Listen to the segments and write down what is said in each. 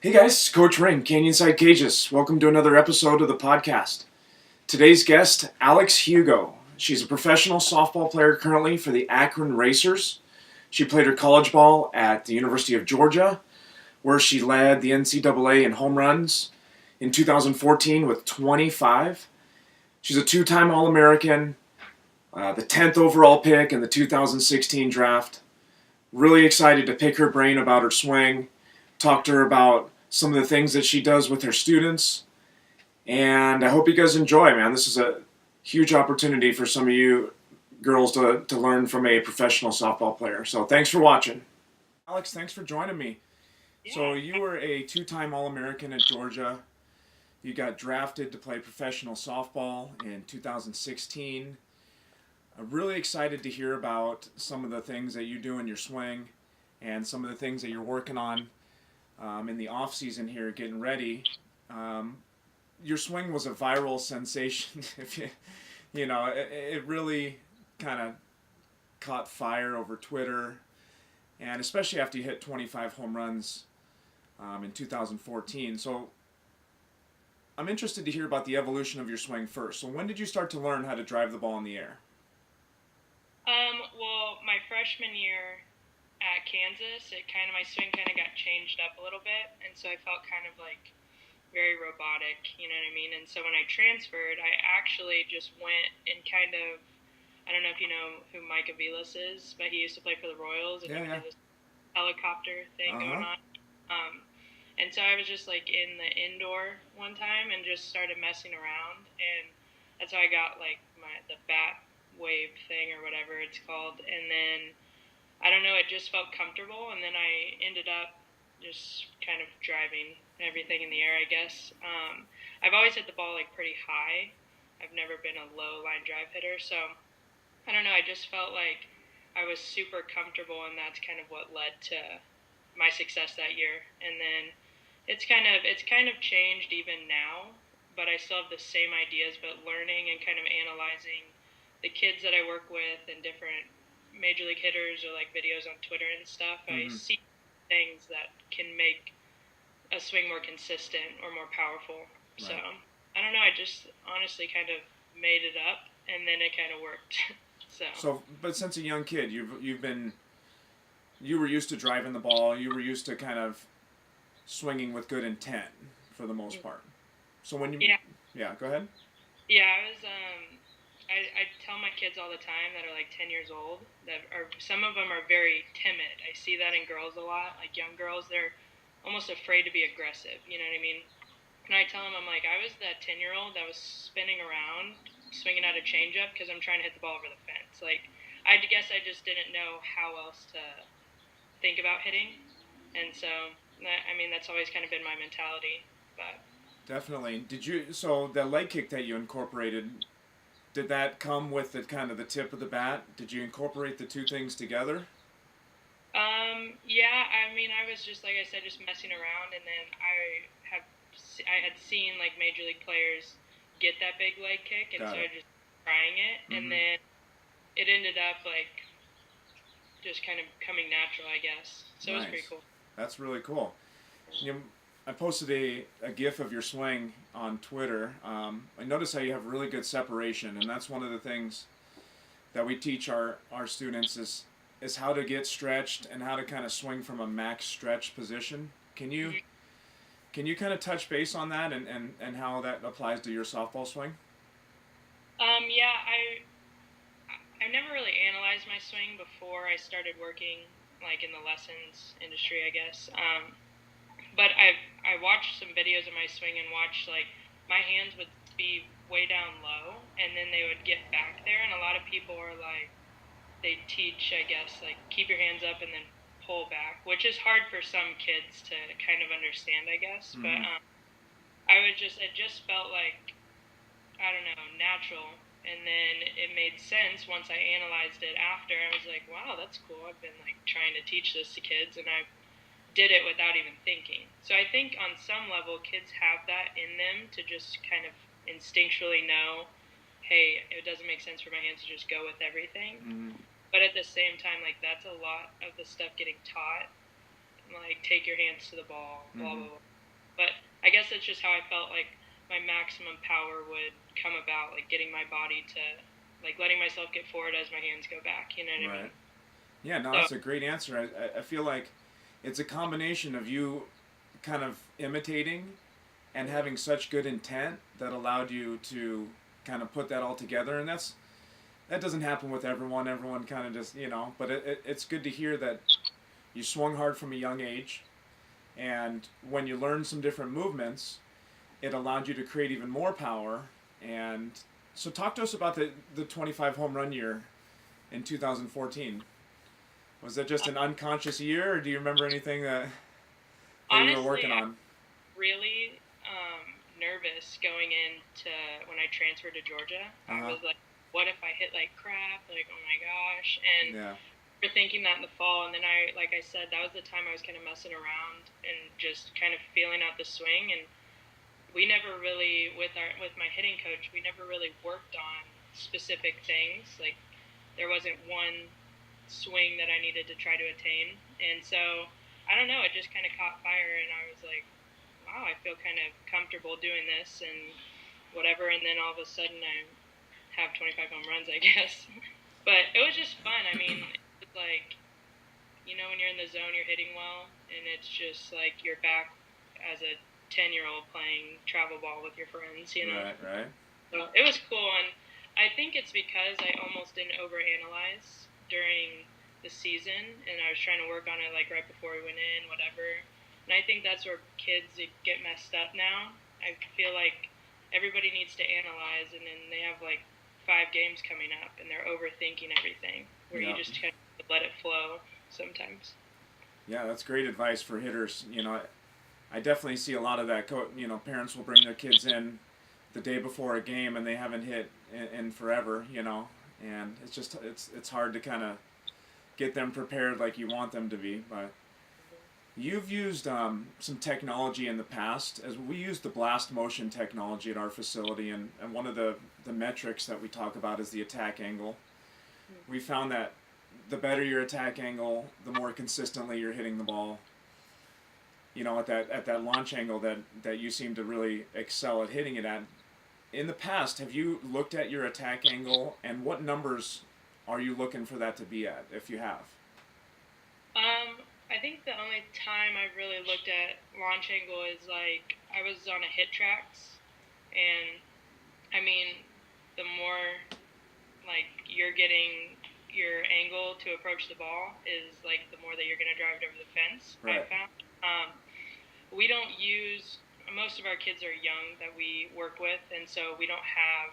Hey guys, Coach Ring, Canyon Side Cages. Welcome to another episode of the podcast. Today's guest, Alex Hugo. She's a professional softball player currently for the Akron Racers. She played her college ball at the University of Georgia, where she led the NCAA in home runs in 2014 with 25. She's a two-time All-American, the 10th overall pick in the 2016 draft. Really excited to pick her brain about her swing, talk to her about some of the things that she does with her students, and I hope you guys enjoy, man. This is a huge opportunity for some of you girls to learn from a professional softball player. So thanks for watching. Alex, thanks for joining me. So you were a two-time All-American at Georgia. You got drafted to play professional softball in 2016. I'm really excited to hear about some of the things that you do in your swing and some of the things that you're working on in the off season here, getting ready. Your swing was a viral sensation. If it really kind of caught fire over Twitter, and especially after you hit 25 home runs in 2014. So I'm interested to hear about the evolution of your swing first. So when did you start to learn how to drive the ball in the air? Well, my freshman year at Kansas, my swing kind of got changed up a little bit, and so I felt kind of like very robotic, you know what I mean? And so when I transferred, I actually just went and I don't know if you know who Mike Aviles is, but he used to play for the Royals, and he did this helicopter thing going on. And so I was just like in the indoor one time and just started messing around, and that's how I got like the bat wave thing or whatever it's called. And then I don't know, it just felt comfortable, and then I ended up just kind of driving everything in the air, I guess. I've always hit the ball like pretty high. I've never been a low line drive hitter, so I don't know, I just felt like I was super comfortable, and that's kind of what led to my success that year. And then it's kind of changed even now, but I still have the same ideas, but learning and kind of analyzing the kids that I work with and different major league hitters or like videos on Twitter and stuff, I see things that can make a swing more consistent or more powerful. Right. So I don't know. I just honestly kind of made it up, and then it kind of worked. But since a young kid, you were used to driving the ball. You were used to kind of swinging with good intent for the most part. So when you go ahead. Yeah, I was I tell my kids all the time that are like 10 years old some of them are very timid. I see that in girls a lot, like young girls, they're almost afraid to be aggressive, you know what I mean? And I tell them, I'm like, I was that 10-year-old that was spinning around, swinging out a changeup because I'm trying to hit the ball over the fence. Like, I guess I just didn't know how else to think about hitting. And so, that's always kind of been my mentality. But definitely. So the leg kick that you incorporated, did that come with the kind of the tip of the bat? Did you incorporate the two things together? Yeah, I was just, like I said, just messing around, and then I had seen like major league players get that big leg kick, and so I just trying it, and then it ended up like just kind of coming natural, I guess. So It was pretty cool. That's really cool. I posted a GIF of your swing on Twitter. I noticed how you have really good separation, and that's one of the things that we teach our students is how to get stretched and how to kind of swing from a max stretch position. Can you kind of touch base on that and how that applies to your softball swing? Yeah, I never really analyzed my swing before I started working like in the lessons industry, I guess. But I watched some videos of my swing and watched like my hands would be way down low, and then they would get back there, and a lot of people are like, they teach, I guess, like keep your hands up and then pull back, which is hard for some kids to kind of understand, I guess. But it just felt like, I don't know, natural. And then it made sense once I analyzed it after. I was like, wow, that's cool. I've been like trying to teach this to kids, and I did it without even thinking. So I think on some level, kids have that in them to just kind of instinctually know, hey, it doesn't make sense for my hands to just go with everything. But at the same time, like that's a lot of the stuff getting taught like take your hands to the ball, blah, Mm-hmm. blah, blah. But I guess that's just how I felt like my maximum power would come about, like getting my body to, like letting myself get forward as my hands go back, you know what I Right. mean? Yeah, no, So, that's a great answer. I feel like it's a combination of you kind of imitating and having such good intent that allowed you to kind of put that all together. And that doesn't happen with everyone. Everyone kind of just, but it's good to hear that you swung hard from a young age. And when you learned some different movements, it allowed you to create even more power. And so, talk to us about the 25 home run year in 2014. Was that just uh, an unconscious year, or do you remember anything that you were honestly, working on? really nervous going into when I transferred to Georgia. Uh I huh. was like, what if I hit like crap? Like, oh my gosh. And Yeah. for thinking that in the fall, and then like I said, that was the time I was kind of messing around and just kind of feeling out the swing. And we never really, with my hitting coach, we never really worked on specific things. Like, there wasn't one swing that I needed to try to attain. And so, I don't know, it just kind of caught fire, and I was like, wow, I feel kind of comfortable doing this and whatever. And then all of a sudden, I have 25 home runs, I guess. But it was just fun. I mean, it was like, when you're in the zone, you're hitting well, and it's just like you're back as a 10-year-old playing travel ball with your friends. Right. Right. So it was cool, and I think it's because I almost didn't overanalyze during the season, and I was trying to work on it like right before we went in, whatever. And I think that's where kids get messed up now. I feel like everybody needs to analyze, and then they have like 5 games coming up, and they're overthinking everything, where you Yeah. just kind of let it flow sometimes. Yeah, that's great advice for hitters. I definitely see a lot of that. Parents will bring their kids in the day before a game and they haven't hit in forever. And it's hard to kind of get them prepared like you want them to be. But you've used some technology in the past, as we use the blast motion technology at our facility, and one of the metrics that we talk about is the attack angle. We found that the better your attack angle, the more consistently you're hitting the ball. At that launch angle that you seem to really excel at hitting it at. In the past, have you looked at your attack angle, and what numbers are you looking for that to be at, if you have? I think the only time I've really looked at launch angle is like I was on a hit tracks, and I mean, the more like you're getting your angle to approach the ball is like the more that you're gonna drive it over the fence. I Right. found. We don't use most of our kids are young that we work with, and so we don't have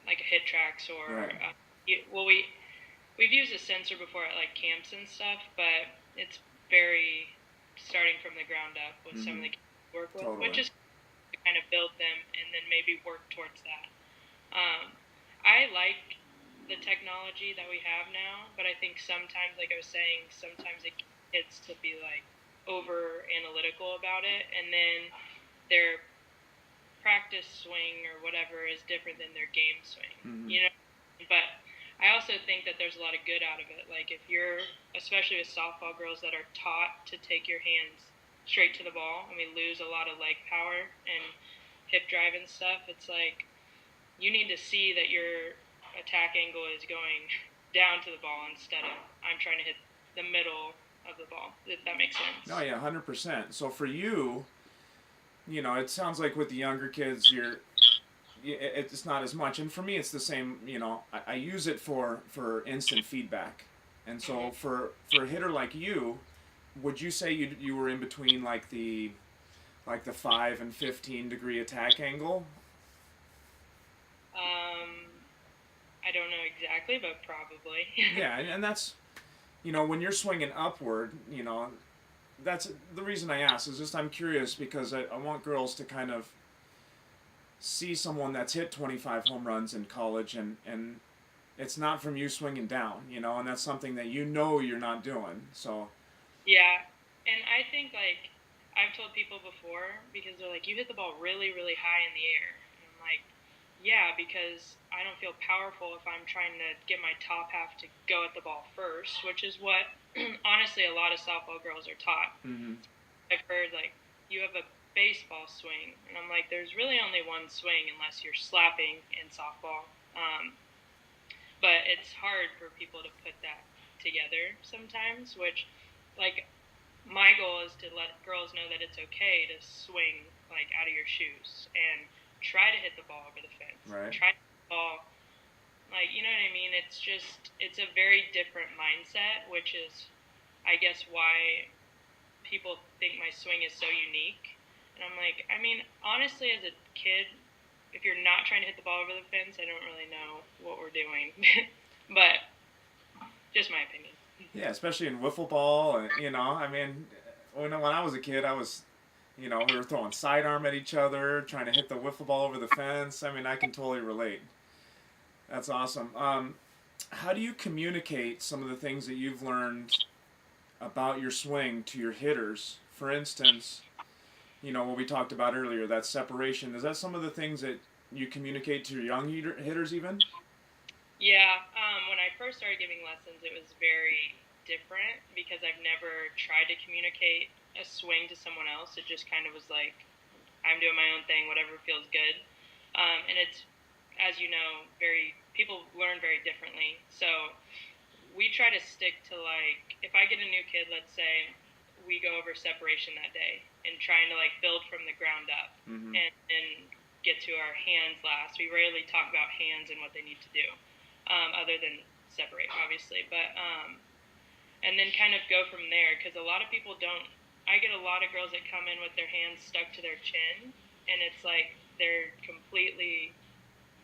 like a hit tracks or Right. well, we've used a sensor before at like camps and stuff, but it's very starting from the ground up with some of Mm-hmm. the kids we work with, which Totally. is to kind of build them and then maybe work towards that. I like the technology that we have now, but I think sometimes, like I was saying, sometimes it gets kids to be like over analytical about it, and then their practice swing or whatever is different than their game swing, Mm-hmm. you know. But I also think that there's a lot of good out of it. Like if you're, especially with softball girls that are taught to take your hands straight to the ball, and we lose a lot of leg power and hip drive and stuff. It's like you need to see that your attack angle is going down to the ball instead of I'm trying to hit the middle of the ball. If that makes No, sense. yeah, 100%. So for you, it sounds like with the younger kids, it's not as much. And for me, it's the same. I use it for instant feedback. And so Mm-hmm. for a hitter like you, would you say you were in between like the 5 and 15 degree attack angle? Um, I don't know exactly, but probably. Yeah, and that's when you're swinging upward, that's the reason I ask. Is just I'm curious because I want girls to kind of see someone that's hit 25 home runs in college, and it's not from you swinging down, and that's something that you're not doing. So Yeah, and I think like I've told people before because they're like, you hit the ball really, really high in the air, and I'm like, yeah, because I don't feel powerful if I'm trying to get my top half to go at the ball first, which is what honestly a lot of softball girls are taught. Mm-hmm. I've heard like you have a baseball swing, and I'm like, there's really only one swing unless you're slapping in softball. But it's hard for people to put that together sometimes. Which, like, my goal is to let girls know that it's okay to swing like out of your shoes and try to hit the ball over the fence. Right. Try to hit the ball, like, you know what I mean. It's a very different mindset, which is, I guess, why people think my swing is so unique. And I'm like, I mean, honestly, as a kid, if you're not trying to hit the ball over the fence, I don't really know what we're doing. But just my opinion. Yeah, especially in wiffle ball, I mean, when I was a kid, I was, we were throwing sidearm at each other, trying to hit the wiffle ball over the fence. I mean, I can totally relate. That's awesome. How do you communicate some of the things that you've learned about your swing to your hitters? For instance, what we talked about earlier, that separation. Is that some of the things that you communicate to your young hitters even? Yeah, when I first started giving lessons, it was very different because I've never tried to communicate a swing to someone else. It just kind of was like, I'm doing my own thing, whatever feels good. And it's, as you know, people learn very differently. So we try to stick to, like, if I get a new kid, let's say we go over separation that day and trying to like build from the ground up, Mm-hmm. and get to our hands last. We rarely talk about hands and what they need to do, other than separate, obviously. But and then kind of go from there, because a lot of people don't. I get a lot of girls that come in with their hands stuck to their chin, and it's like they're completely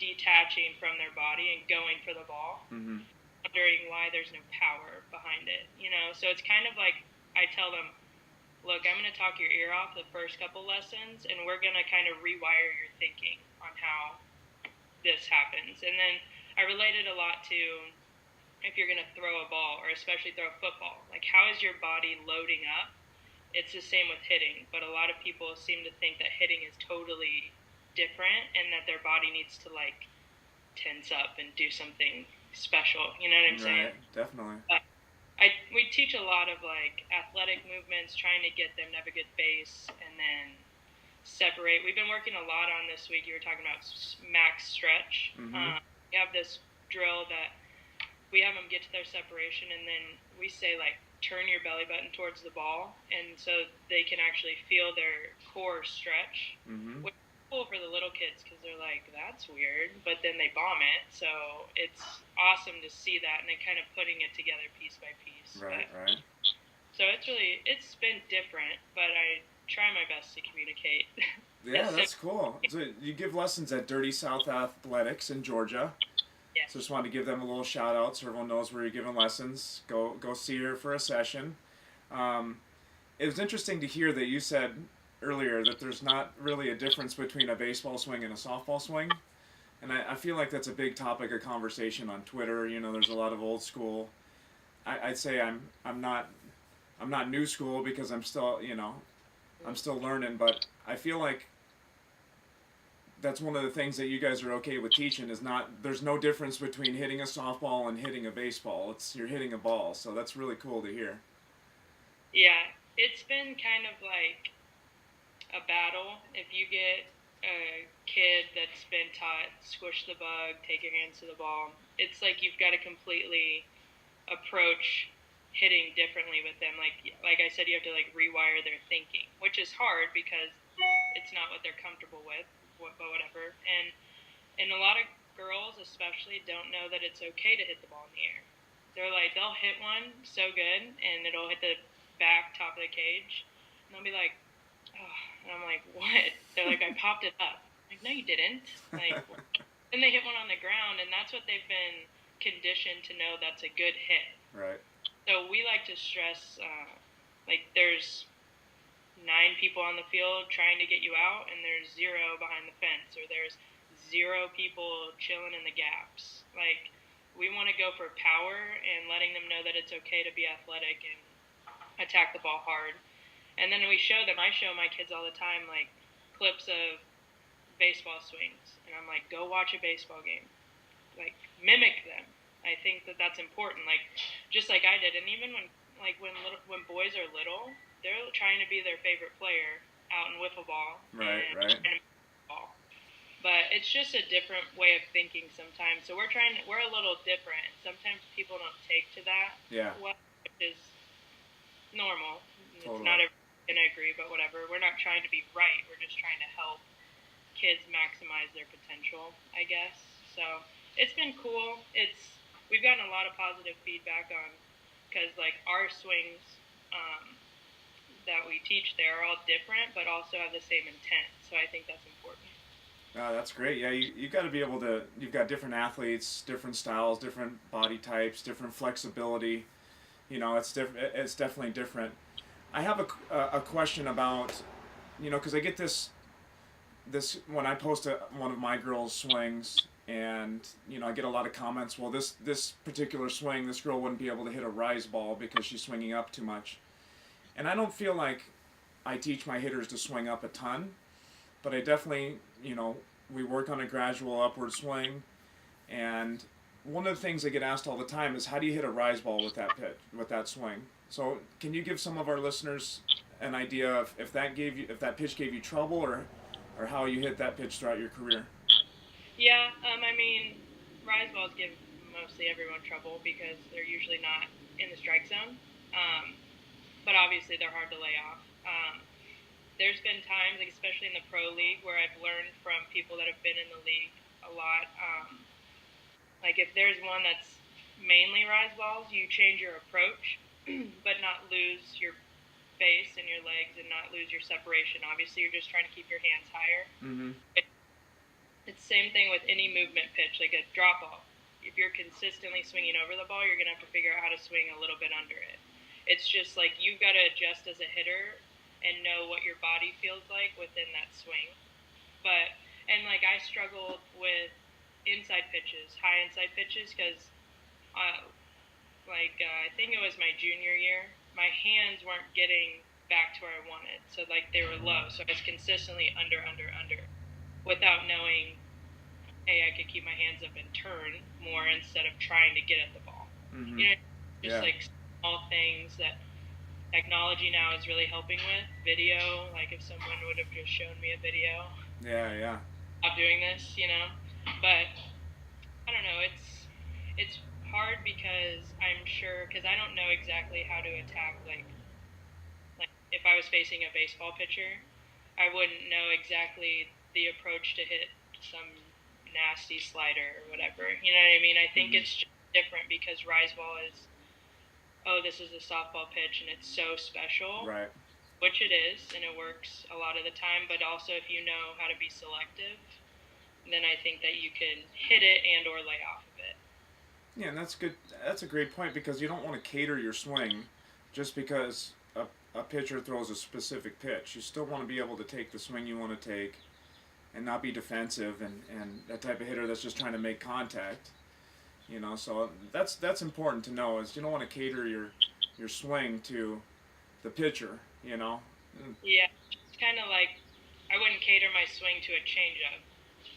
detaching from their body and going for the ball, Mm-hmm. wondering why there's no power behind it. So it's kind of like I tell them, look, I'm going to talk your ear off the first couple lessons, and we're going to kind of rewire your thinking on how this happens. And then I relate it a lot to if you're going to throw a ball, or especially throw a football. Like, how is your body loading up? It's the same with hitting, but a lot of people seem to think that hitting is totally different and that their body needs to, like, tense up and do something special. You know what I'm saying? Right, definitely. We teach a lot of like athletic movements, trying to get them to have a good base, and then separate. We've been working a lot on this week. You were talking about max stretch. Mm-hmm. We have this drill that we have them get to their separation, and then we say, like, turn your belly button towards the ball, and so they can actually feel their core stretch, Mm-hmm. which is cool for the little kids because they're like, that's weird, but then they bomb it. So it's awesome to see that, and then kind of putting it together piece by piece. Right, right. So it's been different, but I try my best to communicate. Yeah, that's cool. So you give lessons at Dirty South Athletics in Georgia. Yes. So just wanted to give them a little shout out so everyone knows where you're giving lessons. Go see her for a session. It was interesting to hear that you said earlier that there's not really a difference between a baseball swing and a softball swing. And I feel like that's a big topic of conversation on Twitter. There's a lot of old school. I'd say I'm not new school because I'm still learning, but I feel like that's one of the things that you guys are okay with teaching is there's no difference between hitting a softball and hitting a baseball. You're hitting a ball, so that's really cool to hear. Yeah, it's been kind of like a battle. If you get a kid that's been taught squish the bug, take your hands to the ball, it's like you've got to completely approach hitting differently with them. Like I said, you have to like rewire their thinking, which is hard because it's not what they're comfortable with, but whatever. And a lot of girls especially don't know that it's okay to hit the ball in the air. They're like, they'll hit one so good and it'll hit the back top of the cage, and they'll be like, oh, and I'm like, what? They're like, I popped it up. I'm like, no, you didn't. Like, then they hit one on the ground, and that's what they've been conditioned to know, that's a good hit. Right. So we like to stress, like, there's 9 people on the field trying to get you out, and there's 0 behind the fence, or there's 0 people chilling in the gaps. Like, we want to go for power and letting them know that it's okay to be athletic and attack the ball hard. And then I show my kids all the time, like, clips of baseball swings, and I'm like, go watch a baseball game, like, mimic them. I think that that's important, like, just like I did. And even when like when boys are little, they're trying to be their favorite player out in wiffle ball Right, and right. trying to make ball. But it's just a different way of thinking sometimes. So we're a little different. Sometimes people don't take to that Yeah, well, which is normal. It's totally. not everyone's gonna agree, but whatever. We're not trying to be right. We're just trying to help kids maximize their potential, I guess. So it's been cool. We've gotten a lot of positive feedback on because like our swings that we teach there are all different, but also have the same intent. So I think that's important. That's great. Yeah, you got to be able to. You've got different athletes, different styles, different body types, different flexibility. It's different. It's definitely different. I have a question about, because I get this when I post one of my girls' swings, and I get a lot of comments. Well, this particular swing, this girl wouldn't be able to hit a rise ball because she's swinging up too much. And I don't feel like I teach my hitters to swing up a ton, but I definitely, we work on a gradual upward swing. And one of the things I get asked all the time is, how do you hit a rise ball with that pitch, with that swing? So can you give some of our listeners an idea of if that pitch gave you trouble, or how you hit that pitch throughout your career? Yeah, I mean, rise balls give mostly everyone trouble because they're usually not in the strike zone. But obviously they're hard to lay off. There's been times, like especially in the pro league, where I've learned from people that have been in the league a lot. Like if there's one that's mainly rise balls, you change your approach, but not lose your base and your legs and not lose your separation. Obviously, you're just trying to keep your hands higher. Mm-hmm. It's the same thing with any movement pitch, like a drop ball. If you're consistently swinging over the ball, you're going to have to figure out how to swing a little bit under it. It's just like you've got to adjust as a hitter and know what your body feels like within that swing. And like I struggled with inside pitches, high inside pitches, because I think it was my junior year, my hands weren't getting back to where I wanted. So like they were low. So I was consistently under without knowing, hey, I could keep my hands up and turn more instead of trying to get at the ball. Mm-hmm. You know, just Yeah. like small things that technology now is really helping with. Video, like if someone would have just shown me a video Yeah. Yeah. of doing this, But I don't know. It's hard because I'm sure because I don't know exactly how to attack like if I was facing a baseball pitcher, I wouldn't know exactly the approach to hit some nasty slider or whatever. You know what I mean? I think Mm-hmm. it's just different because rise ball is, oh, this is a softball pitch and it's so special, Right. which it is, and it works a lot of the time. But also, if you know how to be selective, then I think that you can hit it and or lay off of it. Yeah, and that's good. That's a great point, because you don't want to cater your swing just because a pitcher throws a specific pitch. You still want to be able to take the swing you want to take and not be defensive, and that type of hitter that's just trying to make contact. So that's important to know, is you don't want to cater your swing to the pitcher. Yeah, it's kind of like I wouldn't cater my swing to a changeup,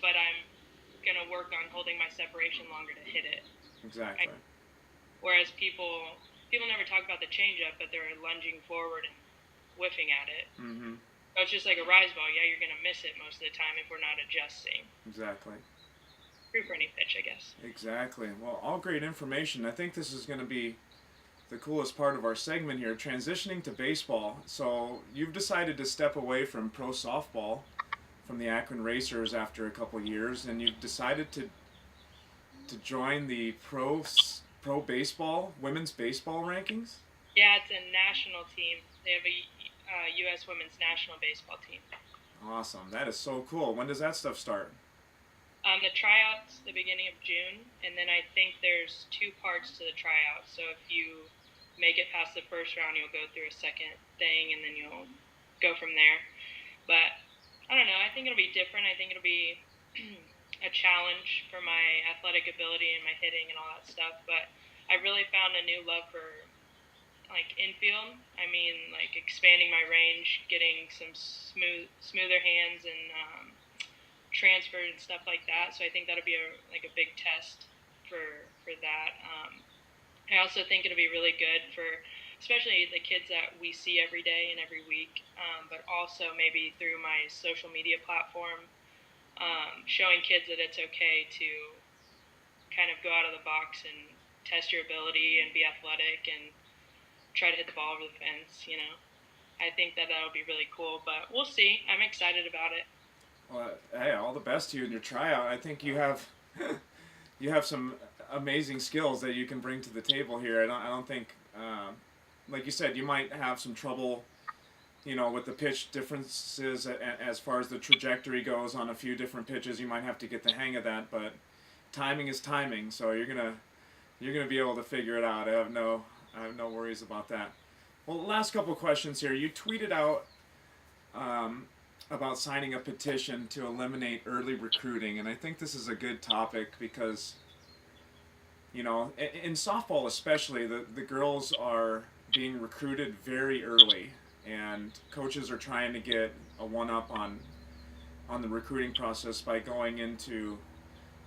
but I'm gonna work on holding my separation longer to hit it. Exactly. Whereas people never talk about the changeup, but they're lunging forward and whiffing at it. Mm-hmm. So it's just like a rise ball. Yeah, you're gonna miss it most of the time if we're not adjusting. Exactly. True for any pitch, I guess. Exactly. Well, all great information. I think this is going to be the coolest part of our segment here, transitioning to baseball. So you've decided to step away from pro softball, from the Akron Racers, after a couple years, and you've decided to join the pro baseball, women's baseball rankings. Yeah, it's a national team. They have a U.S. women's national baseball team. Awesome. That is so cool. When does that stuff start? The tryouts the beginning of June, and then I think there's two parts to the tryout. So if you make it past the first round, you'll go through a second thing, and then you'll go from there. But I don't know. I think it'll be different. I think it'll be a challenge for my athletic ability and my hitting and all that stuff. But I really found a new love for like infield. I mean, like expanding my range, getting some smoother hands and transfer and stuff like that. So I think that'll be a big test for that. I also think it'll be really good for especially the kids that we see every day and every week, but also maybe through my social media platform, showing kids that it's okay to kind of go out of the box and test your ability and be athletic and try to hit the ball over the fence. I think that that'll be really cool, but we'll see. I'm excited about it. Well, hey, all the best to you in your tryout. I think you have you have some amazing skills that you can bring to the table here. I don't think, like you said, you might have some trouble, with the pitch differences as far as the trajectory goes on a few different pitches. You might have to get the hang of that, but timing is timing, so you're gonna be able to figure it out. I have no worries about that. Well, last couple questions here. You tweeted out about signing a petition to eliminate early recruiting, and I think this is a good topic because in softball especially, the girls are being recruited very early, and coaches are trying to get a one up on the recruiting process by going into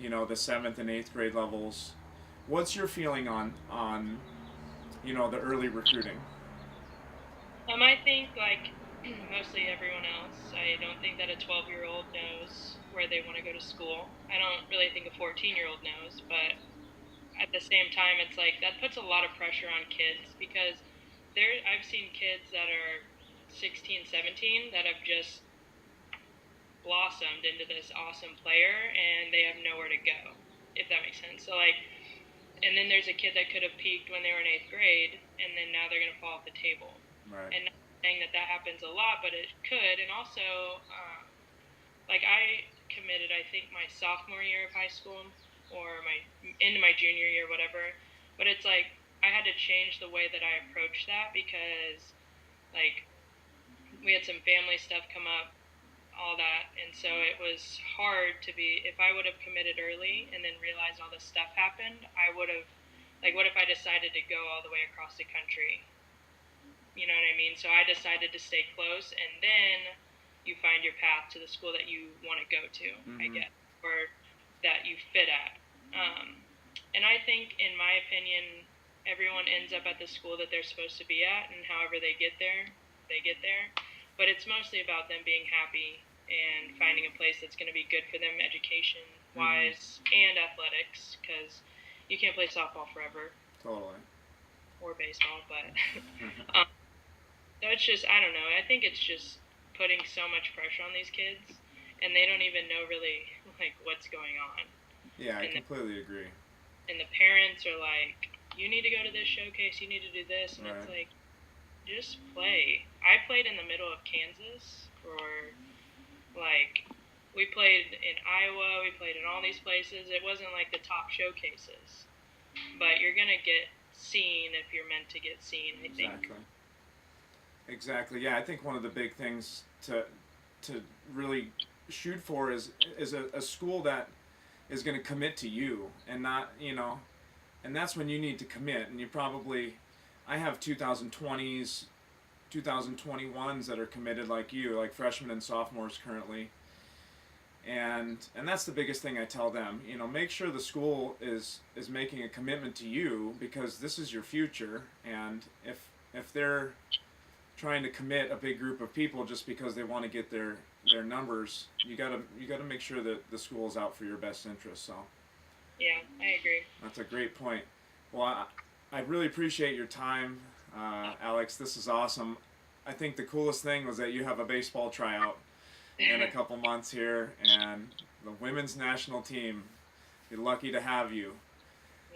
the seventh and eighth grade levels. What's your feeling on the early recruiting? I think like mostly everyone else, I don't think that a 12-year-old knows where they want to go to school. I don't really think a 14-year-old knows, but at the same time, it's like that puts a lot of pressure on kids because I've seen kids that are 16, 17 that have just blossomed into this awesome player and they have nowhere to go, if that makes sense. So like, and then there's a kid that could have peaked when they were in eighth grade, and then now they're gonna fall off the table. Right. And not saying that that happens a lot, but it could. And also, like I committed, I think my sophomore year of high school or my into my junior year, whatever. But it's like I had to change the way that I approached that because like we had some family stuff come up, all that, and so it was hard to be. If I would have committed early and then realized all this stuff happened, I would have. Like, what if I decided to go all the way across the country? You know what I mean? So I decided to stay close, and then you find your path to the school that you want to go to, I Mm-hmm. guess, or that you fit at. And I think, in my opinion, everyone ends up at the school that they're supposed to be at, and however they get there, they get there. But it's mostly about them being happy and finding a place that's going to be good for them education Mm-hmm. wise and athletics, because you can't play softball forever Totally. or baseball, but um, so it's just, I don't know. I think it's just putting so much pressure on these kids, and they don't even know really like what's going on. Yeah, I And completely agree. and the parents are like, you need to go to this showcase, you need to do this, and it's Right. like, just play. I played in the middle of Kansas for like, we played in Iowa, we played in all these places. It wasn't like the top showcases, but you're gonna get seen if you're meant to get seen, I think. Exactly. Exactly. Yeah, I think one of the big things to really shoot for is a school that is going to commit to you, and not and that's when you need to commit. And you probably, I have 2020s, 2021s that are committed like you, like freshmen and sophomores currently. And that's the biggest thing I tell them. Make sure the school is making a commitment to you, because this is your future. And if they're trying to commit a big group of people just because they want to get their numbers, you gotta make sure that the school is out for your best interest. So Yeah, I agree. that's a great point. Well, I really appreciate your time, Alex. This is awesome. I think the coolest thing was that you have a baseball tryout in a couple months here, and the women's national team. Be lucky to have you.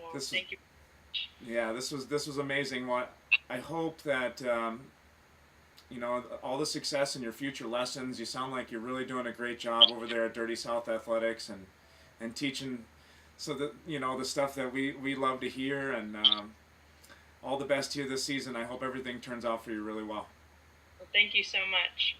Well, This was thank you. Yeah, this was amazing. What I hope that all the success in your future lessons. You sound like you're really doing a great job over there at Dirty South Athletics, and teaching, so that the stuff that we love to hear. And all the best to you this season. I hope everything turns out for you really well. Well, thank you so much.